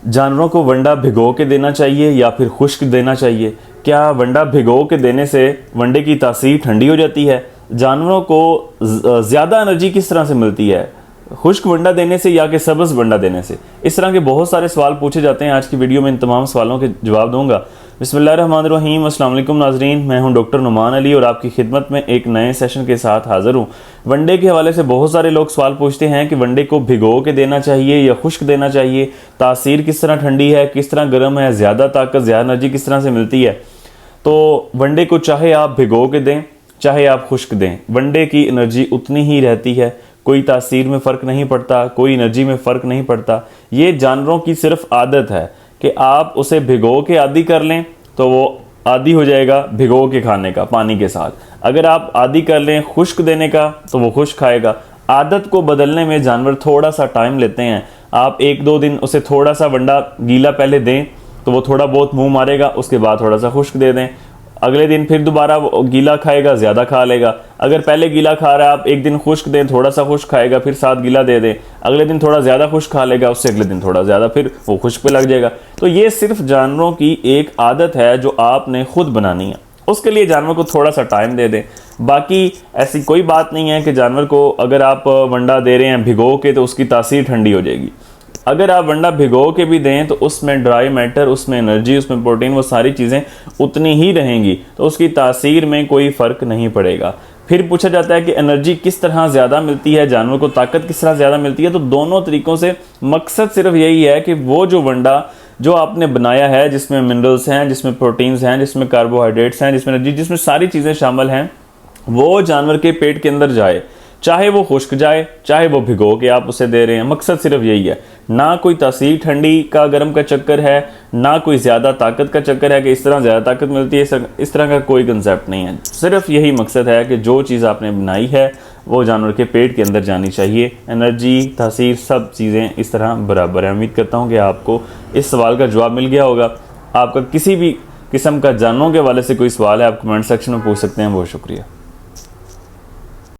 जानवरों को वंडा भिगो के देना चाहिए या फिर खुश्क देना चाहिए? क्या वंडा भिगो के देने से वंडे की तासीर ठंडी हो जाती है? जानवरों को ज़्यादा एनर्जी किस तरह से मिलती है, खुश्क वंडा देने से या कि सब्ज़ वंडा देने से? इस तरह के बहुत सारे सवाल पूछे जाते हैं। आज की वीडियो में इन तमाम सवालों के जवाब दूंगा। बिस्मिल्लाहिर्रहमानिर्रहीम, अस्सलाम वालेकुम नाजरीन, मैं हूं डॉक्टर नुमान अली और आपकी खिदमत में एक नए सेशन के साथ हाज़िर हूं। वनडे के हवाले से बहुत सारे लोग सवाल पूछते हैं कि वनडे को भिगो के देना चाहिए या खुश्क देना चाहिए, तासीर किस तरह ठंडी है, किस तरह गर्म है, ज़्यादा ताकत ज़्यादा एनर्जी किस तरह से मिलती है। तो वनडे को चाहे आप भिगो के दें चाहे आप खुश्क दें, वनडे की एनर्जी उतनी ही रहती है, कोई तासीर में फ़र्क नहीं पड़ता, कोई एनर्जी में फ़र्क नहीं पड़ता। ये जानवरों की सिर्फ आदत है कि आप उसे भिगो के आदी कर लें तो वो आदी हो जाएगा भिगो के खाने का पानी के साथ। अगर आप आदी कर लें खुश्क देने का तो वो खुश्क खाएगा। आदत को बदलने में जानवर थोड़ा सा टाइम लेते हैं। आप 1-2 दिन उसे थोड़ा सा वंडा गीला पहले दें तो वो थोड़ा बहुत मुंह मारेगा, उसके बाद थोड़ा सा खुश्क दे दें। अगले दिन फिर दोबारा गीला खाएगा, ज़्यादा खा लेगा। अगर पहले गीला खा रहा है आप एक दिन खुश्क दें, थोड़ा सा खुश्क खाएगा, फिर साथ गीला दे दें, अगले दिन थोड़ा ज़्यादा खुश्क खा लेगा, उससे अगले दिन थोड़ा ज़्यादा, फिर वो खुश्क पे लग जाएगा। तो ये सिर्फ जानवरों की एक आदत है जो आपने खुद बनानी है। उसके लिए जानवर को थोड़ा सा टाइम दे दें। बाकी ऐसी कोई बात नहीं है कि जानवर को अगर आप वंडा दे रहे हैं भिगो के तो उसकी तासीर ठंडी हो जाएगी। अगर आप वंडा भिगो के भी दें तो उसमें ड्राई मैटर, उसमें एनर्जी, उसमें प्रोटीन, वो सारी चीज़ें उतनी ही रहेंगी, तो उसकी तासीर में कोई फ़र्क नहीं पड़ेगा। फिर पूछा जाता है कि एनर्जी किस तरह ज़्यादा मिलती है, जानवर को ताकत किस तरह ज़्यादा मिलती है। तो दोनों तरीक़ों से मकसद सिर्फ यही है कि वो जो वंडा जो आपने बनाया है, जिसमें मिनरल्स हैं, जिसमें प्रोटीन्स हैं, जिसमें कार्बोहाइड्रेट्स हैं, जिसमें एनर्जी, जिसमें सारी चीज़ें शामिल हैं, वो जानवर के पेट के अंदर जाए, चाहे वो खुश्क जाए चाहे वो भिगो के आप उसे दे रहे हैं। मकसद सिर्फ यही है। ना कोई तासीर ठंडी का गर्म का चक्कर है, ना कोई ज़्यादा ताकत का चक्कर है कि इस तरह ज़्यादा ताकत मिलती है, इस तरह का कोई कंसेप्ट नहीं है। सिर्फ यही मकसद है कि जो चीज़ आपने बनाई है वो जानवर के पेट के अंदर जानी चाहिए। एनर्जी, तासीर, सब चीज़ें इस तरह बराबर है। उम्मीद करता हूँ कि आपको इस सवाल का जवाब मिल गया होगा। आपका किसी भी किस्म का जानवरों के हवाले से कोई सवाल है आप कमेंट सेक्शन में पूछ सकते हैं। बहुत शुक्रिया।